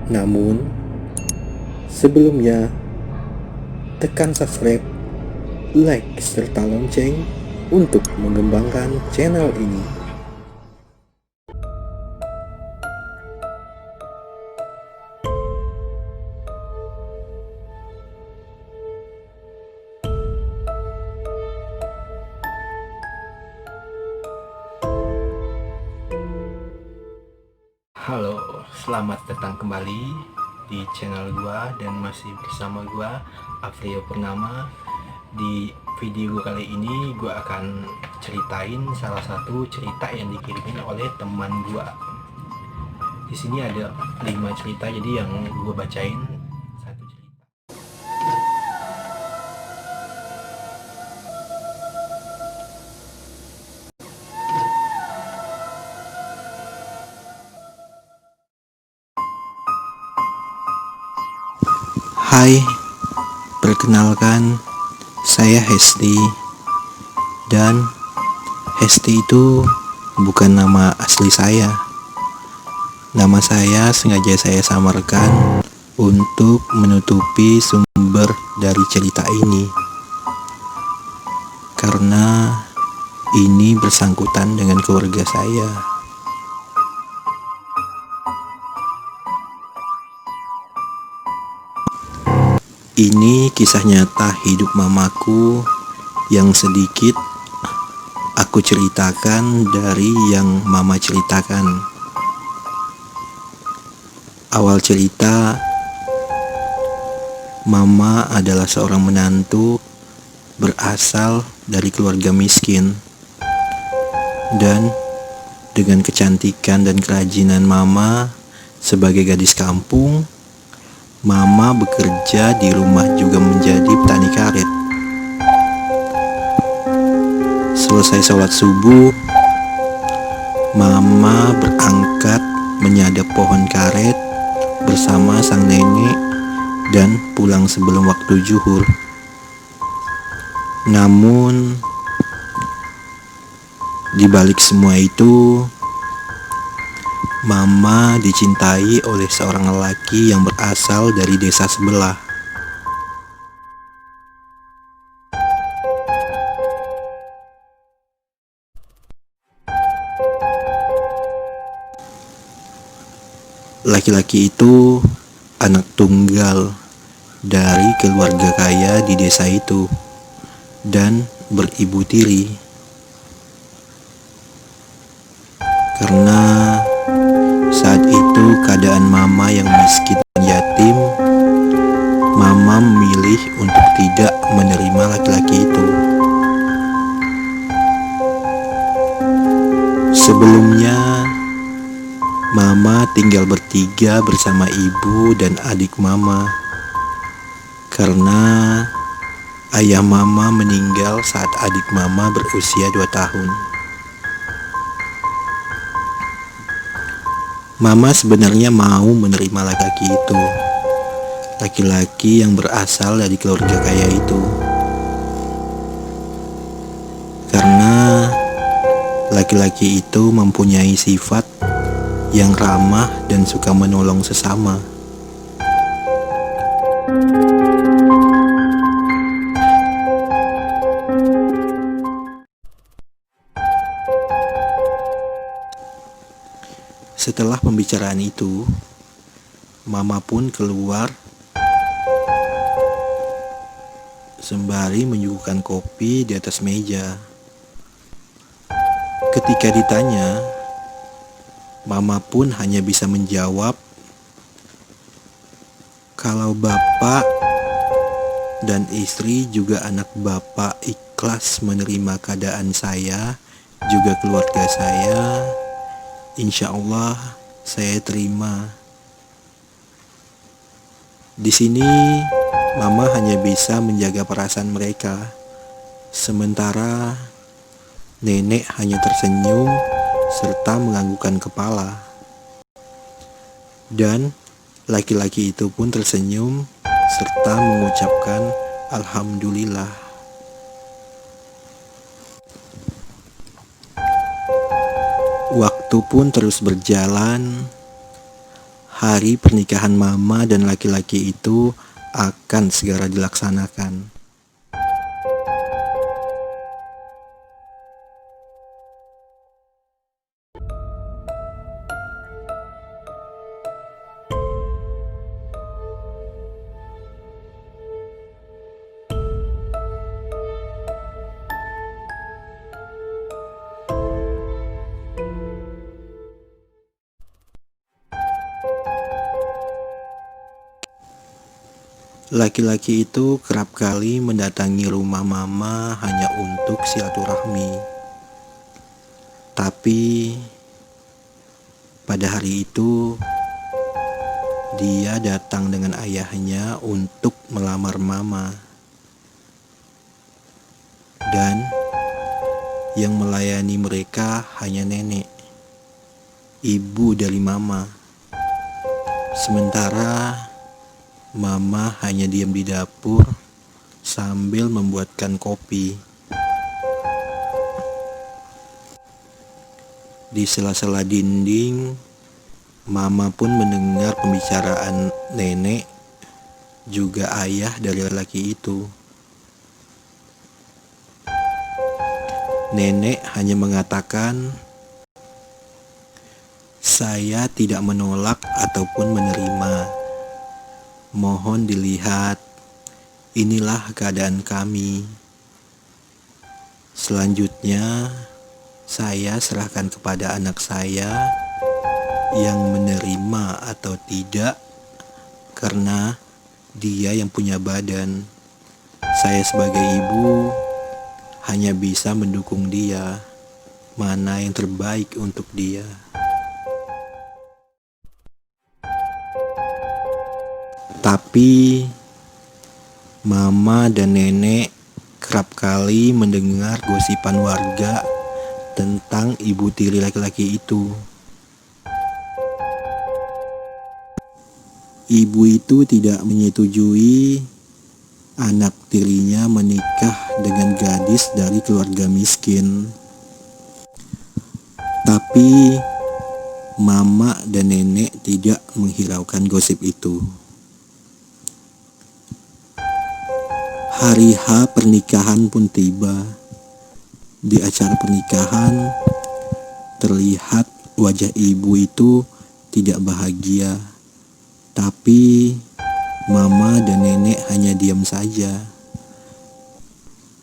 Namun, sebelumnya tekan subscribe, like, serta lonceng untuk mengembangkan channel ini. Halo, selamat datang kembali di channel gua dan masih bersama gua Afrio Purnama. Di video kali ini gua akan ceritain salah satu cerita yang dikirimin oleh teman gua. Di sini ada 5 cerita, jadi yang gua bacain satu cerita. Hai, perkenalkan, saya Hesti. Dan Hesti itu bukan nama asli saya. Nama saya sengaja saya samarkan untuk menutupi sumber dari cerita ini, karena ini bersangkutan dengan keluarga saya. Ini kisah nyata hidup mamaku yang sedikit aku ceritakan dari yang mama ceritakan. Awal cerita, mama adalah seorang menantu berasal dari keluarga miskin. Dan dengan kecantikan dan kerajinan mama sebagai gadis kampung, mama bekerja di rumah juga menjadi petani karet. Selesai sholat subuh, mama berangkat menyadap pohon karet bersama sang nenek dan pulang sebelum waktu zuhur. Namun, di balik semua itu, mama dicintai oleh seorang lelaki yang berasal dari desa sebelah. Laki-laki itu anak tunggal dari keluarga kaya di desa itu dan beribu tiri. Karena saat itu keadaan mama yang miskin dan yatim, mama memilih untuk tidak menerima laki-laki itu. Sebelumnya, mama tinggal bertiga bersama ibu dan adik mama, karena ayah mama meninggal saat adik mama berusia 2 tahun. Mama sebenarnya mau menerima laki-laki itu, laki-laki yang berasal dari keluarga kaya itu, karena laki-laki itu mempunyai sifat yang ramah dan suka menolong sesama. Setelah pembicaraan itu, mama pun keluar sembari menyuguhkan kopi di atas meja. Ketika ditanya, mama pun hanya bisa menjawab kalau bapak dan istri juga anak bapak ikhlas menerima keadaan saya, juga keluarga saya. Insya Allah saya terima. Di sini mama hanya bisa menjaga perasaan mereka, sementara nenek hanya tersenyum serta menganggukkan kepala. Dan laki-laki itu pun tersenyum serta mengucapkan alhamdulillah. Waktu pun terus berjalan. hari pernikahan mama dan laki-laki itu akan segera dilaksanakan. Laki-laki itu kerap kali mendatangi rumah mama hanya untuk silaturahmi. Tapi pada hari itu dia datang dengan ayahnya untuk melamar mama. Dan yang melayani mereka hanya nenek, ibu dari mama. Sementara mama hanya diam di dapur sambil membuatkan kopi. Di sela-sela dinding, mama pun mendengar pembicaraan nenek, juga ayah dari lelaki itu. Nenek hanya mengatakan, "Saya tidak menolak ataupun menerima. Mohon dilihat, inilah keadaan kami. Selanjutnya, saya serahkan kepada anak saya yang menerima atau tidak, karena dia yang punya badan. Saya sebagai ibu hanya bisa mendukung dia, mana yang terbaik untuk dia." Tapi mama dan nenek kerap kali mendengar gosipan warga tentang ibu tiri laki-laki itu. Ibu itu tidak menyetujui anak tirinya menikah dengan gadis dari keluarga miskin. Tapi mama dan nenek tidak menghiraukan gosip itu. Hari H pernikahan pun tiba. Di acara pernikahan, terlihat wajah ibu itu tidak bahagia. Tapi mama dan nenek hanya diam saja.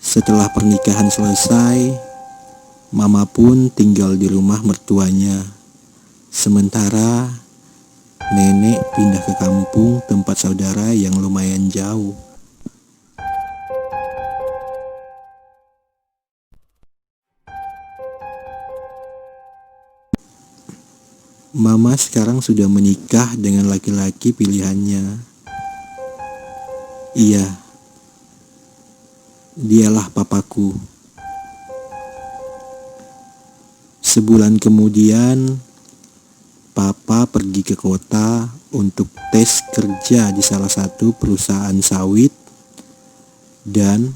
Setelah pernikahan selesai, mama pun tinggal di rumah mertuanya. Sementara nenek pindah ke kampung tempat saudara yang lumayan jauh. Mama sekarang sudah menikah dengan laki-laki pilihannya. Iya, dialah papaku. Sebulan kemudian, papa pergi ke kota untuk tes kerja di salah satu perusahaan sawit, dan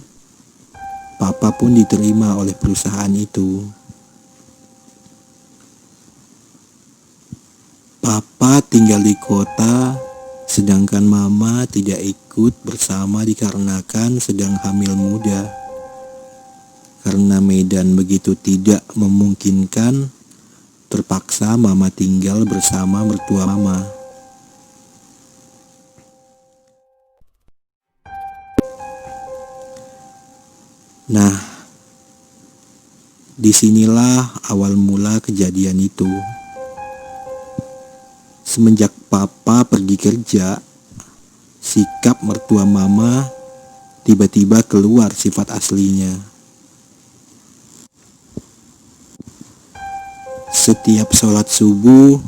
papa pun diterima oleh perusahaan itu. Papa tinggal di kota, sedangkan mama tidak ikut bersama dikarenakan sedang hamil muda. Karena medan begitu tidak memungkinkan, terpaksa mama tinggal bersama mertua mama. Nah, disinilah awal mula kejadian itu. Semenjak papa pergi kerja, sikap mertua mama tiba-tiba keluar sifat aslinya. Setiap sholat subuh,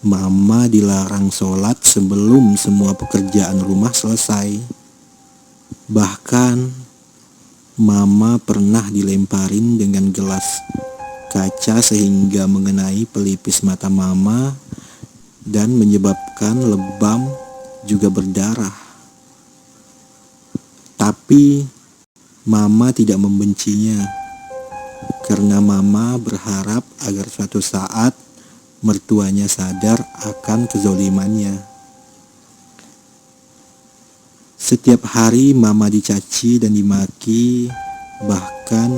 mama dilarang sholat sebelum semua pekerjaan rumah selesai. Bahkan, mama pernah dilemparin dengan gelas kaca sehingga mengenai pelipis mata mama dan menyebabkan lebam juga berdarah. Tapi mama tidak membencinya, karena mama berharap agar suatu saat mertuanya sadar akan kezolimannya. Setiap hari mama dicaci dan dimaki, bahkan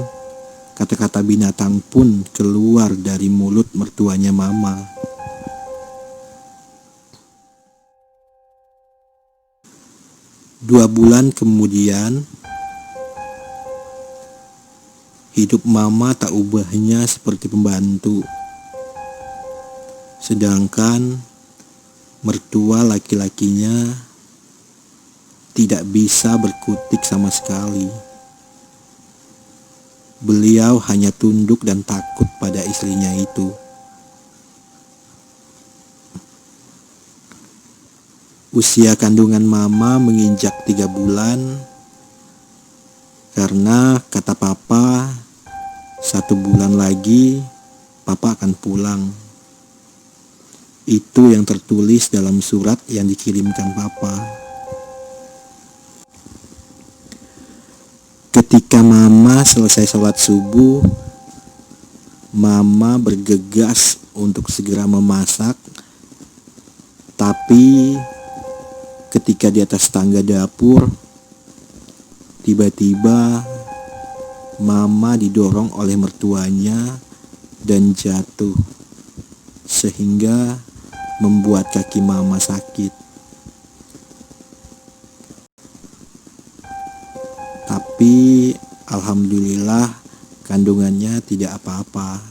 kata-kata binatang pun keluar dari mulut mertuanya mama. Dua bulan kemudian, hidup mama tak ubahnya seperti pembantu. Sedangkan mertua laki-lakinya tidak bisa berkutik sama sekali. Beliau hanya tunduk dan takut pada istrinya itu. Usia kandungan mama menginjak 3 bulan karena kata papa 1 bulan lagi papa akan pulang. Itu yang tertulis dalam surat yang dikirimkan papa. Ketika mama selesai sholat subuh, mama bergegas untuk segera memasak. Tapi ketika di atas tangga dapur, tiba-tiba mama didorong oleh mertuanya dan jatuh, sehingga membuat kaki mama sakit. Tapi alhamdulillah kandungannya tidak apa-apa.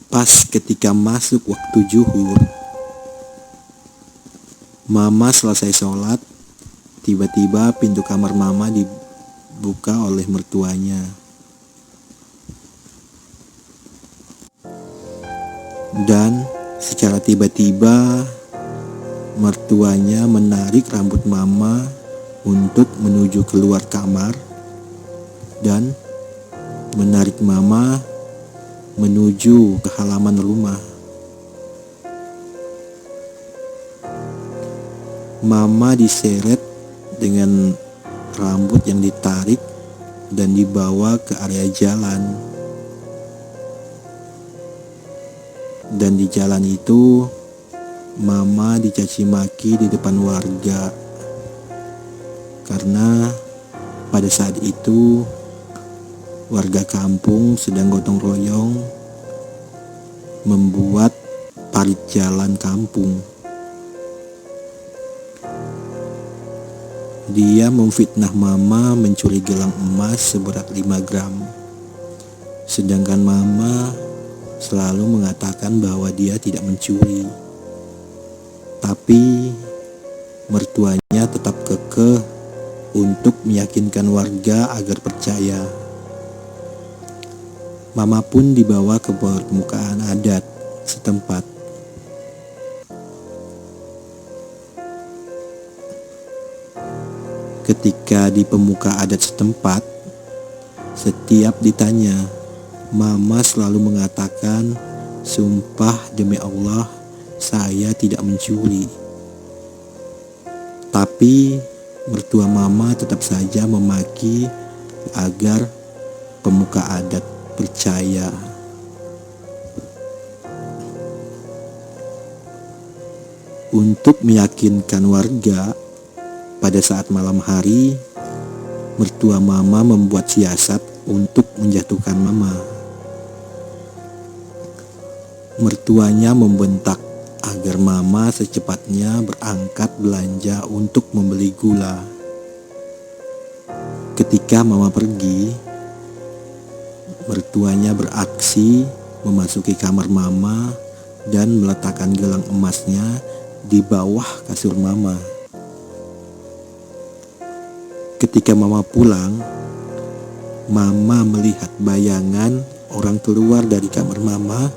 Pas ketika masuk waktu zuhur, mama selesai sholat, tiba-tiba pintu kamar mama dibuka oleh mertuanya. Dan secara tiba-tiba mertuanya menarik rambut mama untuk menuju keluar kamar dan menarik mama menuju ke halaman rumah. Mama diseret dengan rambut yang ditarik dan dibawa ke area jalan. Dan di jalan itu, mama dicaci maki di depan warga. Karena pada saat itu, warga kampung sedang gotong royong membuat parit jalan kampung. Dia memfitnah mama mencuri gelang emas seberat 5 gram. Sedangkan mama selalu mengatakan bahwa dia tidak mencuri. Tapi mertuanya tetap kekeh untuk meyakinkan warga agar percaya. Mama pun dibawa ke permukaan adat setempat. Ketika di pemuka adat setempat, setiap ditanya, mama selalu mengatakan, "Sumpah demi Allah, saya tidak mencuri." Tapi mertua mama tetap saja memaki agar pemuka adat percaya. Untuk meyakinkan warga, pada saat malam hari, mertua mama membuat siasat untuk menjatuhkan mama. Mertuanya membentak agar mama secepatnya berangkat belanja untuk membeli gula. Ketika mama pergi, mertuanya beraksi memasuki kamar mama dan meletakkan gelang emasnya di bawah kasur mama. Ketika mama pulang, mama melihat bayangan orang keluar dari kamar mama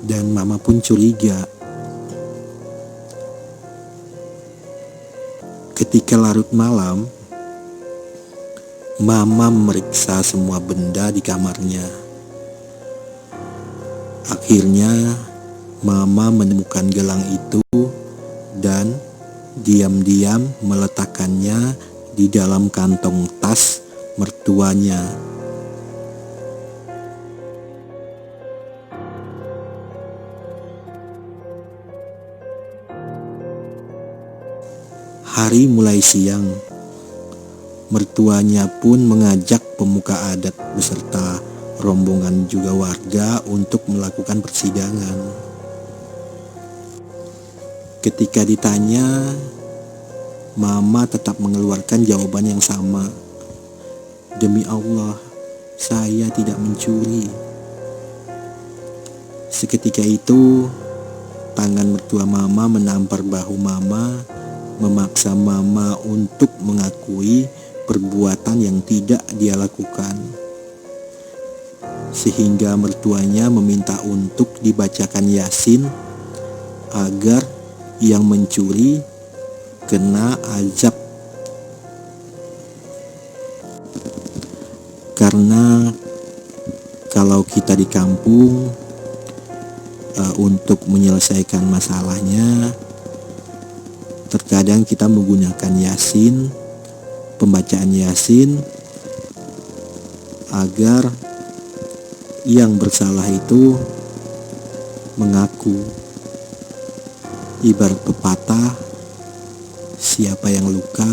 dan mama pun curiga. Ketika larut malam, mama memeriksa semua benda di kamarnya. Akhirnya, Mama menemukan gelang itu dan diam-diam meletakkannya di dalam kantong tas mertuanya. Hari mulai siang. Mertuanya pun mengajak pemuka adat beserta rombongan juga warga untuk melakukan persidangan. Ketika ditanya, Mama tetap mengeluarkan jawaban yang sama. Demi Allah, saya tidak mencuri. Seketika itu, tangan mertua Mama menampar bahu Mama, memaksa Mama untuk mengakui perbuatan yang tidak dia lakukan. Sehingga mertuanya meminta untuk dibacakan Yasin agar yang mencuri kena azab. Karena kalau kita di kampung untuk menyelesaikan masalahnya, terkadang kita menggunakan Yasin, pembacaan Yasin, agar yang bersalah itu mengaku. Ibarat pepatah, siapa yang luka,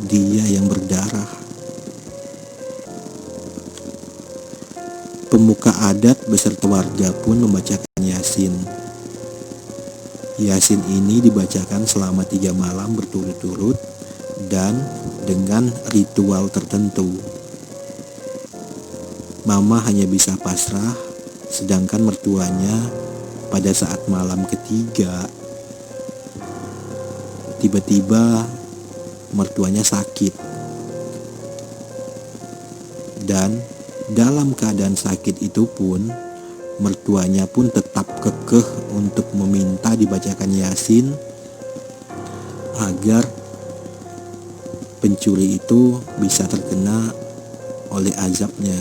dia yang berdarah. Pemuka adat beserta warga pun membacakan Yasin. Yasin ini dibacakan selama 3 malam berturut-turut dan dengan ritual tertentu. Mama hanya bisa pasrah, sedangkan mertuanya pada saat malam ketiga tiba-tiba mertuanya sakit. Dan dalam keadaan sakit itu pun mertuanya pun tetap kekeh untuk meminta dibacakan Yasin agar pencuri itu bisa terkena oleh azabnya.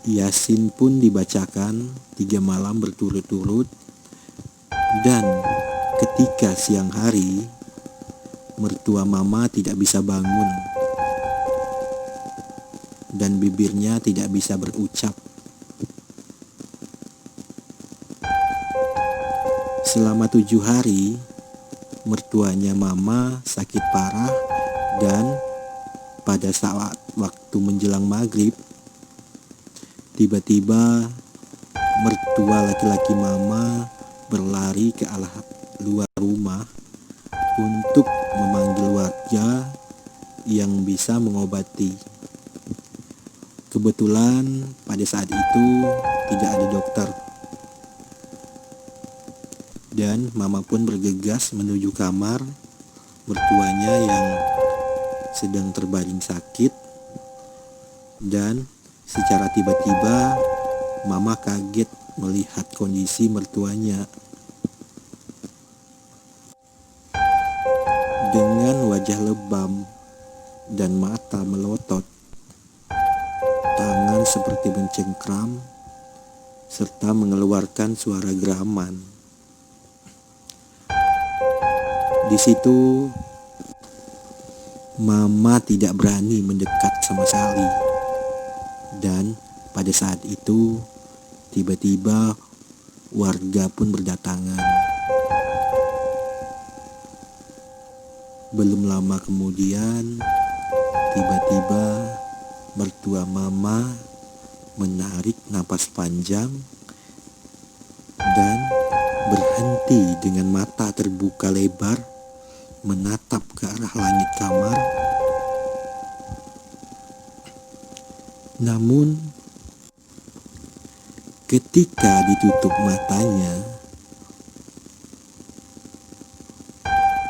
Yasin pun dibacakan 3 malam berturut-turut, dan ketika siang hari mertua Mama tidak bisa bangun dan bibirnya tidak bisa berucap. Selama 7 hari mertuanya Mama sakit parah, dan pada saat waktu menjelang maghrib tiba-tiba mertua laki-laki Mama berlari ke arah luar rumah untuk memanggil warga yang bisa mengobati. Kebetulan pada saat itu tidak ada dokter, dan Mama pun bergegas menuju kamar mertuanya yang sedang terbaring sakit. Dan secara tiba-tiba Mama kaget melihat kondisi mertuanya. Dengan wajah lebam dan mata melotot, tangan seperti mencengkram, serta mengeluarkan suara geraman. Di situ Mama tidak berani mendekat sama sekali. Dan pada saat itu tiba-tiba warga pun berdatangan. Belum lama kemudian tiba-tiba mertua Mama menarik napas panjang dan berhenti dengan mata terbuka lebar menatap ke arah langit kamar. Namun ketika ditutup matanya,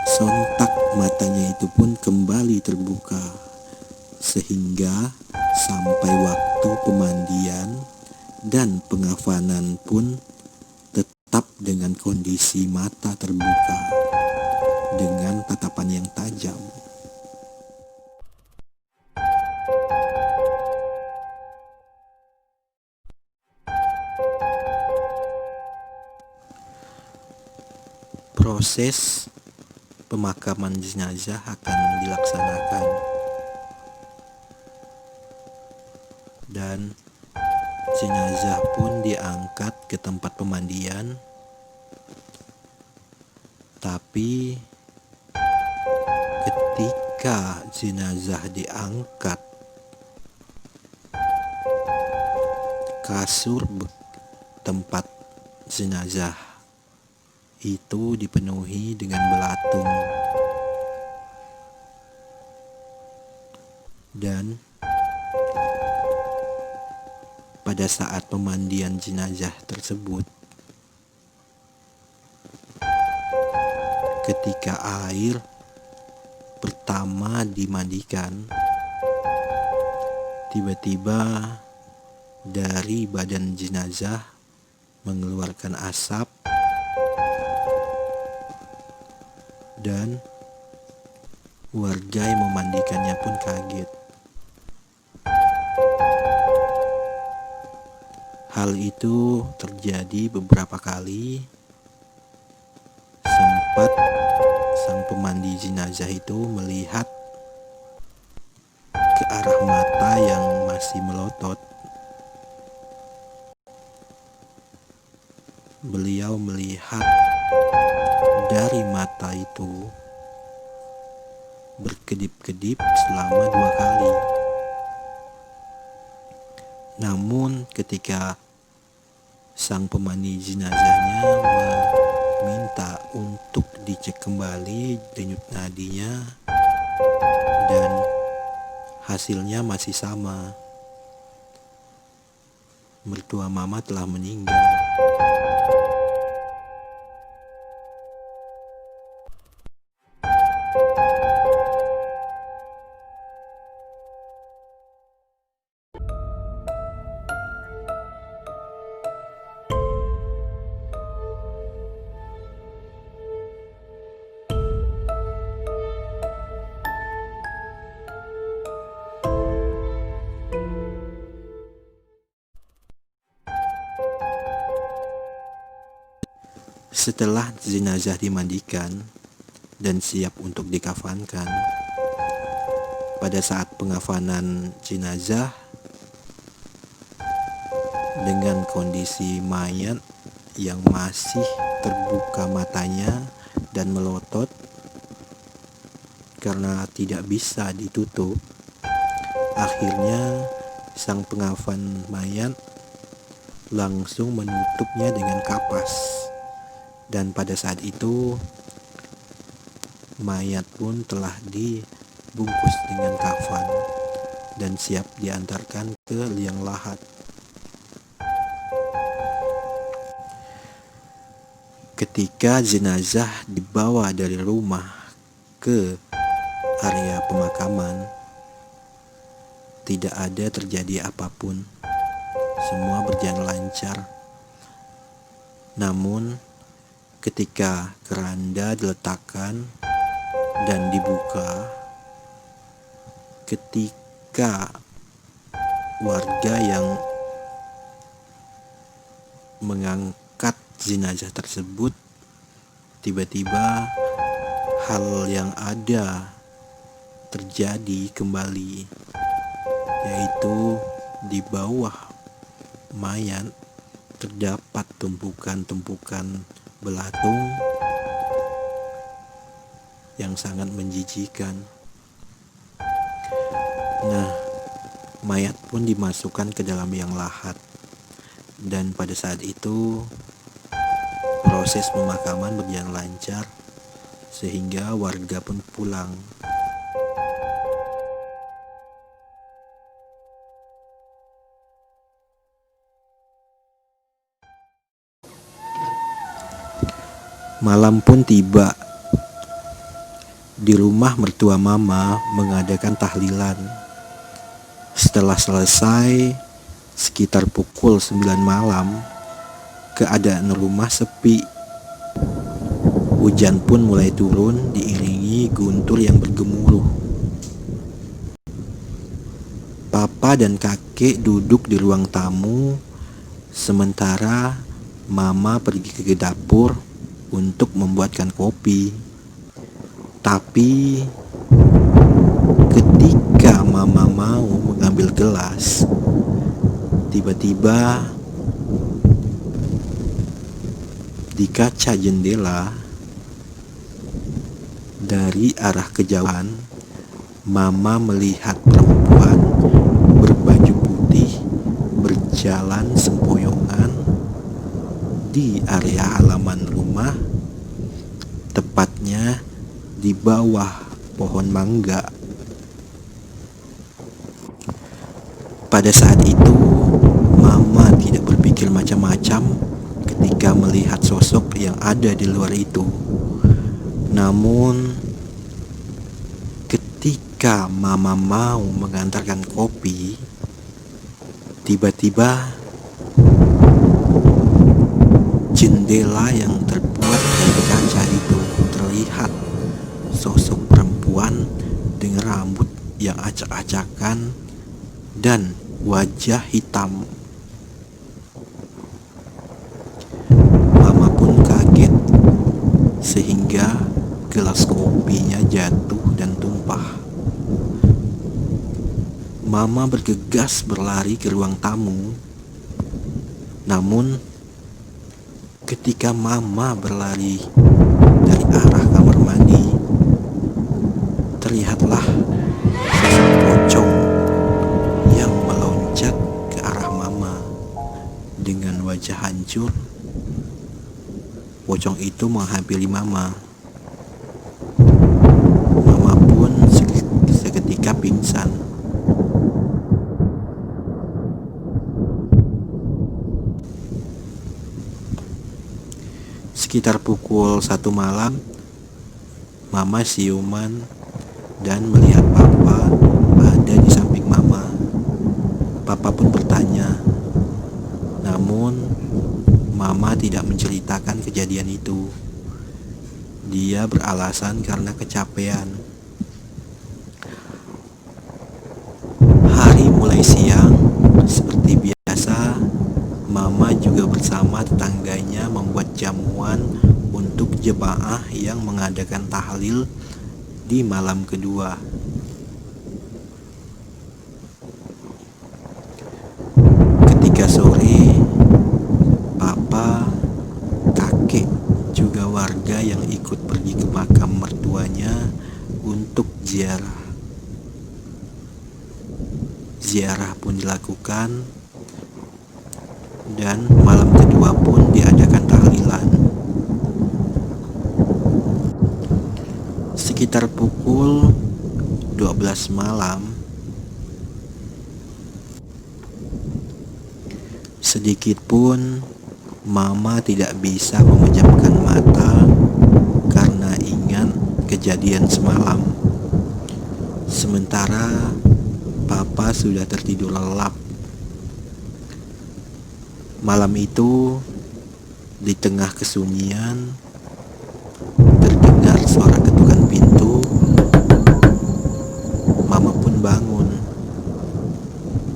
sontak matanya itu pun kembali sehingga sampai waktu pemandian dan pengafanan pun tetap dengan kondisi mata terbuka dengan tatapan yang tajam. Proses pemakaman jenazah akan dilaksanakan dan jenazah pun diangkat ke tempat pemandian. Tapi ketika jenazah diangkat, kasur tempat jenazah itu dipenuhi dengan belatung, dan pada saat pemandian jenazah tersebut, ketika air pertama dimandikan, tiba-tiba dari badan jenazah mengeluarkan asap, dan warga yang memandikannya pun kaget. Hal itu terjadi beberapa kali. Sempat sang pemandi jenazah itu melihat ke arah mata yang masih melotot. Beliau melihat dari mata itu berkedip-kedip selama 2 kali. Namun ketika sang pemandi jenazahnya meminta untuk dicek kembali denyut nadinya, dan hasilnya masih sama. Mertua mama telah meninggal. Setelah jenazah dimandikan dan siap untuk dikafankan, pada saat pengafanan jenazah dengan kondisi mayat yang masih terbuka matanya dan melotot karena tidak bisa ditutup, akhirnya sang pengafan mayat langsung menutupnya dengan kapas. Dan pada saat itu mayat pun telah dibungkus dengan kafan dan siap diantarkan ke liang lahat. Ketika jenazah dibawa dari rumah ke area pemakaman, tidak ada terjadi apapun. Semua berjalan lancar. Namun ketika keranda diletakkan dan dibuka, ketika warga yang mengangkat jenazah tersebut, tiba-tiba hal yang ada terjadi kembali, yaitu di bawah mayat terdapat tumpukan-tumpukan belatung yang sangat menjijikan. Nah, mayat pun dimasukkan ke dalam liang lahat, dan pada saat itu proses pemakaman berjalan lancar sehingga warga pun pulang. Malam pun tiba. Di rumah mertua mama mengadakan tahlilan Setelah selesai, sekitar pukul 9 malam, keadaan rumah sepi. Hujan pun mulai turun diiringi guntur yang bergemuruh. Papa dan kakek duduk di ruang tamu, sementara Mama pergi ke dapur untuk membuatkan kopi. Tapi ketika Mama mau mengambil gelas, tiba-tiba di kaca jendela dari arah kejauhan, Mama melihat perempuan berbaju putih berjalan sempoyongan di area halaman rumah, tepatnya di bawah pohon mangga. Pada saat itu, Mama tidak berpikir macam-macam ketika melihat sosok yang ada di luar itu. Namun, ketika Mama mau mengantarkan kopi, tiba-tiba jendela yang terbuat dari kaca itu terlihat sosok perempuan dengan rambut yang acak-acakan dan wajah hitam. Mama pun kaget sehingga gelas kopinya jatuh dan tumpah. Mama bergegas berlari ke ruang tamu. Namun ketika Mama berlari dari arah kamar mandi, terlihatlah sosok pocong yang meloncat ke arah Mama dengan wajah hancur. Pocong itu menghampiri Mama. Mama pun seketika pingsan. Sekitar pukul 1 malam, Mama siuman dan melihat Papa ada di samping Mama. Papa pun bertanya, namun Mama tidak menceritakan kejadian itu. Dia beralasan karena kecapean. Hari mulai siang, seperti biasa, Mama juga bersama tetangganya membuat jamuan untuk jemaah yang mengadakan tahlil di malam kedua. Ketika sore, Papa, kakek, juga warga yang ikut pergi ke makam mertuanya untuk ziarah. Ziarah pun dilakukan dan malam kedua pun diadakan tahlilan. Sekitar pukul 12 malam, sedikit pun Mama tidak bisa memejamkan mata karena ingat kejadian semalam. Sementara Papa sudah tertidur lelap. Malam itu, di tengah kesunyian, terdengar suara ketukan pintu. Mama pun bangun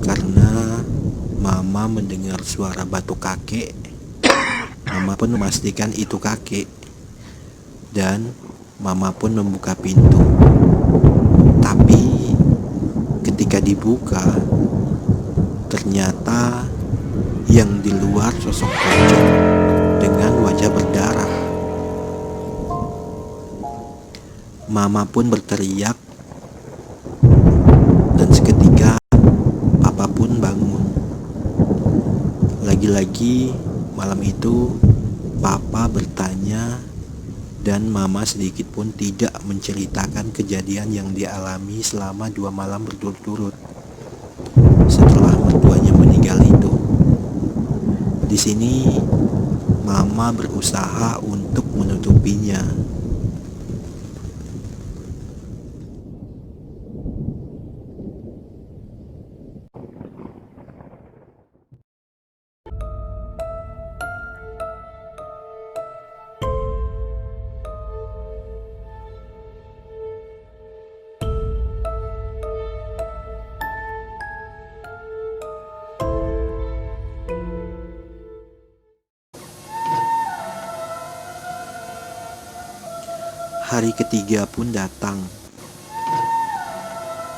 karena Mama mendengar suara batuk kakek. Mama pun memastikan itu kakek, dan Mama pun membuka pintu. Tapi ketika dibuka, ternyata yang di luar sosok pocong dengan wajah berdarah. Mama pun berteriak, dan seketika Papa pun bangun. Lagi-lagi malam itu Papa bertanya, dan Mama sedikit pun tidak menceritakan kejadian yang dialami selama 2 malam berturut-turut setelah mertuanya meninggal itu. Di sini Mama berusaha untuk menutupinya. Hari ketiga pun datang,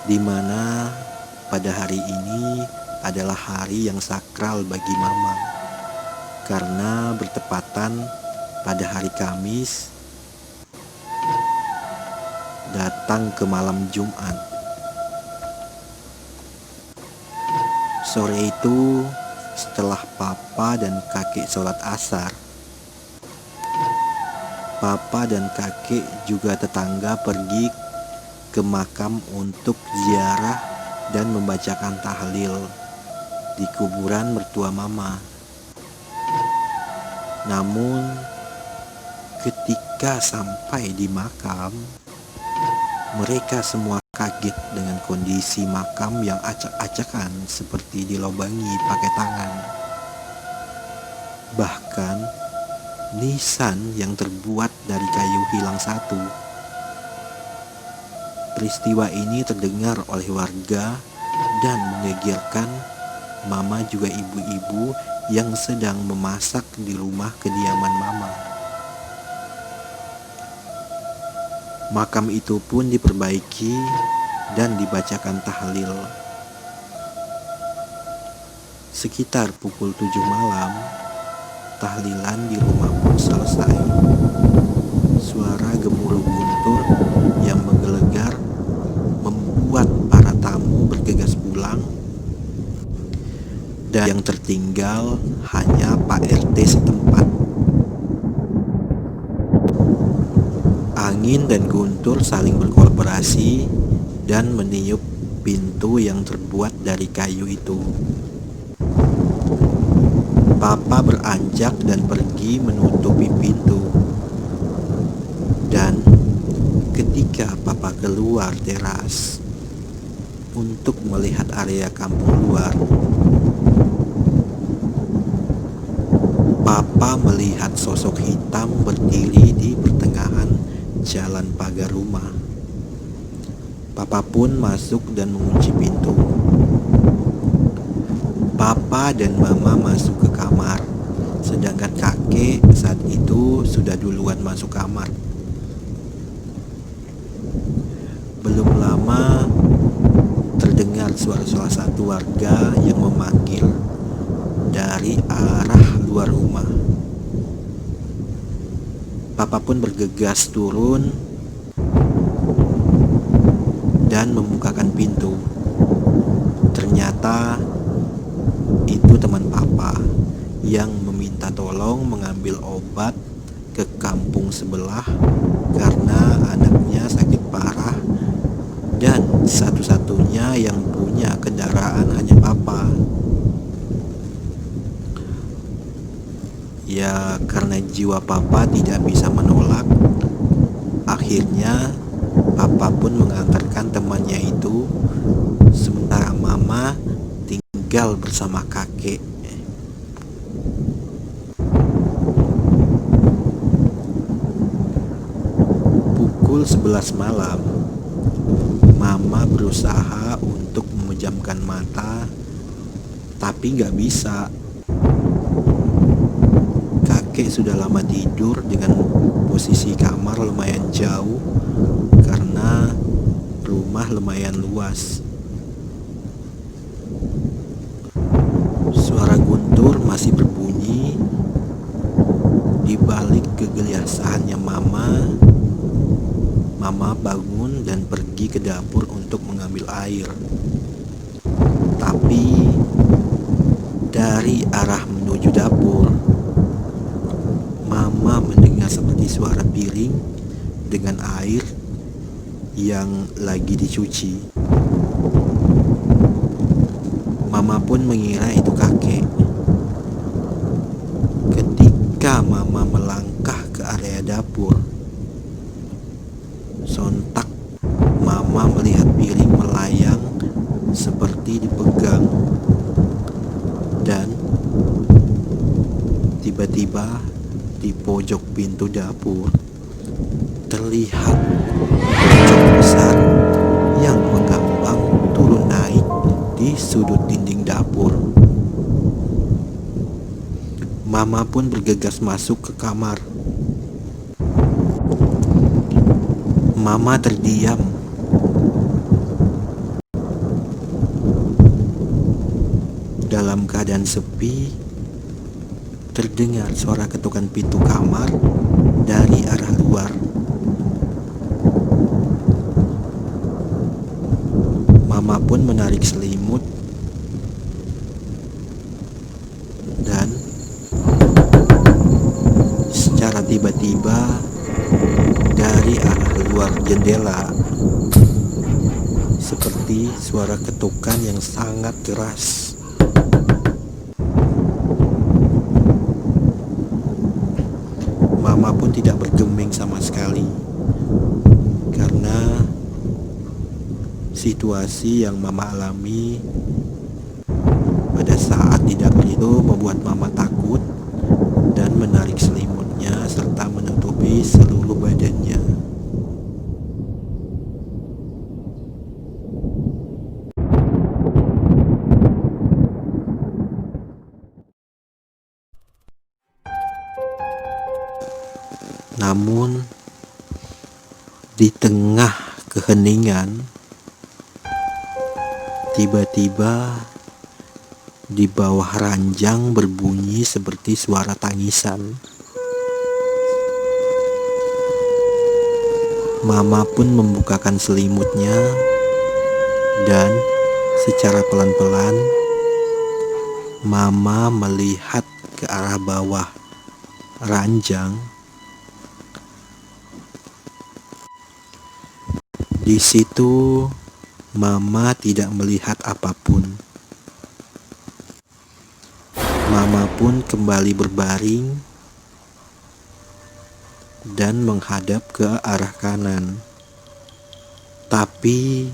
di mana pada hari ini adalah hari yang sakral bagi Mama, karena bertepatan pada hari Kamis datang ke malam Jumat. Sore itu, setelah Papa dan Kakek sholat asar, Papa dan Kakek juga tetangga pergi ke makam untuk ziarah dan membacakan tahlil di kuburan mertua Mama. Namun, ketika sampai di makam, mereka semua kaget dengan kondisi makam yang acak-acakan seperti dilobangi pakai tangan. Bahkan, nisan yang terbuat dari kayu hilang satu. Peristiwa ini terdengar oleh warga dan menggegerkan Mama juga ibu-ibu yang sedang memasak di rumah kediaman Mama. Makam itu pun diperbaiki dan dibacakan tahlil. Sekitar pukul 7 malam, tahlilan di rumah pun selesai. Suara gemuruh guntur yang menggelegar membuat para tamu bergegas pulang, dan yang tertinggal hanya Pak RT setempat. Angin dan guntur saling berkolaborasi dan meniup pintu yang terbuat dari kayu itu. Papa beranjak dan pergi menutupi pintu. Dan ketika Papa keluar teras untuk melihat area kampung luar, Papa melihat sosok hitam berdiri di pertengahan jalan pagar rumah. Papa pun masuk dan mengunci pintu. Papa dan Mama masuk ke kamar, sedangkan kakek saat itu sudah duluan masuk kamar. Belum lama terdengar suara salah satu warga yang memanggil dari arah luar rumah. Papa pun bergegas turun dan membukakan pintu. Ternyata itu teman Papa yang meminta tolong mengambil obat ke kampung sebelah karena anaknya sakit parah dan satu-satunya yang punya kendaraan hanya Papa. Ya, karena jiwa Papa tidak bisa menolak, akhirnya Papa pun mengantarkan temannya itu, sementara Mama tinggal bersama kakek. Pukul 11 malam, Mama berusaha untuk memejamkan mata, tapi gak bisa. Kakek sudah lama tidur dengan posisi kamar lumayan jauh karena rumah lumayan luas. Suara guntur masih berbunyi. Di balik kegelisahannya Mama bangun dan pergi ke dapur untuk mengambil air. Tapi dari arah menuju dapur, Mama mendengar seperti suara piring dengan air yang lagi dicuci. Mama pun mengira itu kakek. Ketika Mama melangkah ke area dapur, sontak Mama melihat piring melayang seperti dipegang, dan tiba-tiba di pojok pintu dapur terlihat pojok besar yang mengambang turun naik di sudut dinding dapur. Mama pun bergegas masuk ke kamar. Mama terdiam. Dalam keadaan sepi, terdengar suara ketukan pintu kamar dari arah luar. Mama pun menarik selimut dan secara tiba-tiba dari arah luar jendela seperti suara ketukan yang sangat keras. Mama pun tidak bergeming sama sekali karena situasi yang Mama alami pada saat di dapur itu membuat Mama takut dan menarik selimutnya serta menutupi seluruh badannya. Namun di tengah keheningan, tiba-tiba di bawah ranjang berbunyi seperti suara tangisan. Mama pun membukakan selimutnya dan secara pelan-pelan Mama melihat ke arah bawah ranjang. Di situ Mama tidak melihat apapun. Mama pun kembali berbaring dan menghadap ke arah kanan. Tapi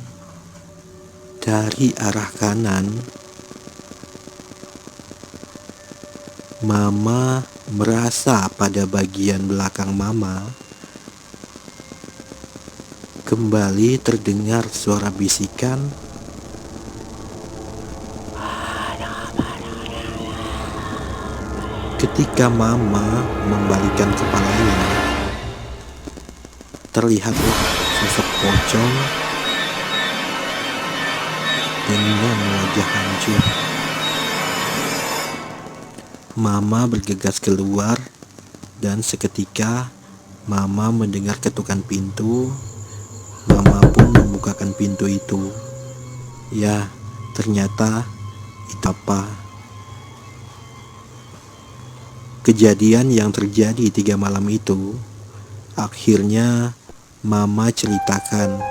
dari arah kanan, Mama merasa pada bagian belakang Mama kembali terdengar suara bisikan. Ketika Mama membalikkan kepalanya, terlihatlah sosok pocong dengan wajah hancur. Mama bergegas keluar dan seketika Mama mendengar ketukan pintu. Mama pun membukakan pintu itu. Ya, ternyata itu apa? Kejadian yang terjadi 3 malam itu akhirnya Mama ceritakan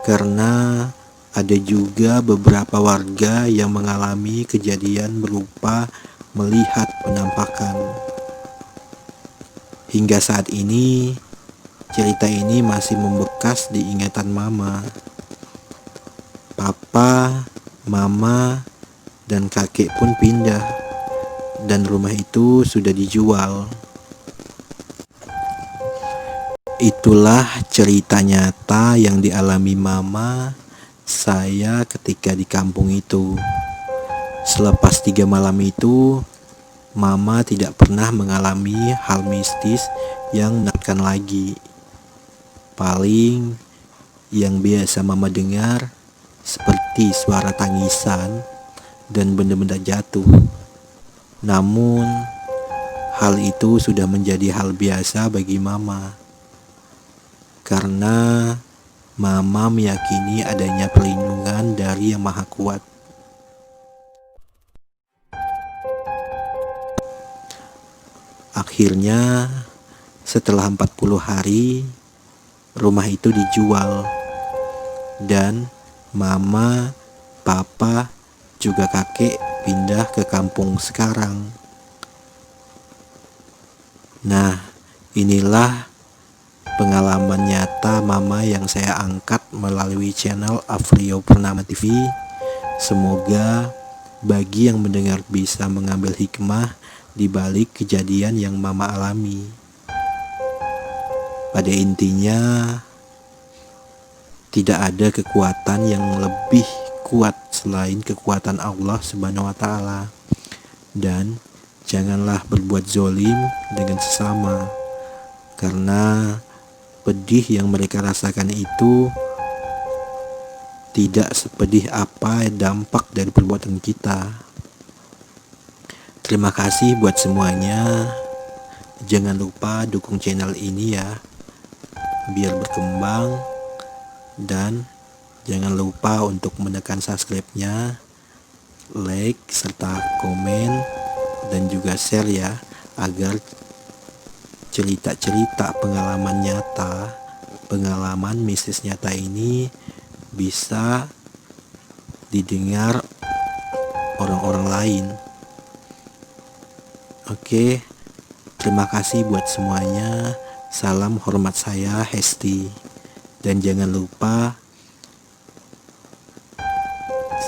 karena ada juga beberapa warga yang mengalami kejadian berupa melihat penampakan. Hingga saat ini cerita ini masih membekas di ingatan Mama. Papa, Mama, dan kakek pun pindah dan rumah itu sudah dijual. Itulah cerita nyata yang dialami Mama saya ketika di kampung itu. Selepas 3 malam itu, Mama tidak pernah mengalami hal mistis yang menakutkan lagi. Paling yang biasa Mama dengar seperti suara tangisan dan benda-benda jatuh. Namun hal itu sudah menjadi hal biasa bagi Mama karena Mama meyakini adanya perlindungan dari Yang Maha Kuat. Akhirnya setelah 40 hari rumah itu dijual dan Mama, Papa, juga kakek pindah ke kampung sekarang. Nah, inilah pengalaman nyata Mama yang saya angkat melalui channel Afrio Purnama TV. Semoga bagi yang mendengar bisa mengambil hikmah di balik kejadian yang Mama alami. Pada intinya, tidak ada kekuatan yang lebih kuat selain kekuatan Allah Subhanahu wa Ta'ala. Dan janganlah berbuat zolim dengan sesama, karena pedih yang mereka rasakan itu tidak sepedih apa dampak dari perbuatan kita. Terima kasih buat semuanya. Jangan lupa dukung channel ini ya, biar berkembang. Dan jangan lupa untuk menekan subscribe-nya, like, serta komen, dan juga share ya, agar cerita-cerita pengalaman nyata, pengalaman mistis nyata ini bisa didengar orang-orang lain. Oke, terima kasih buat semuanya. Salam hormat saya, Hesti. Dan jangan lupa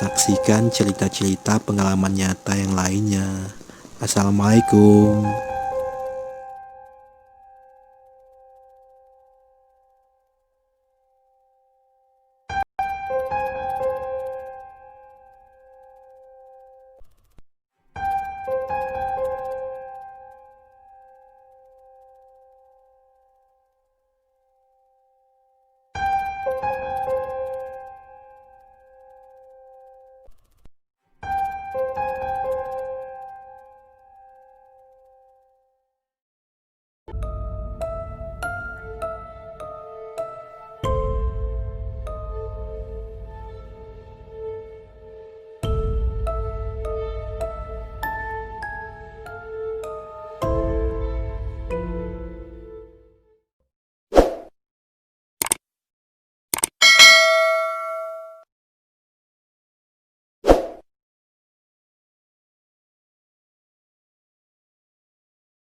saksikan cerita-cerita pengalaman nyata yang lainnya. Assalamualaikum.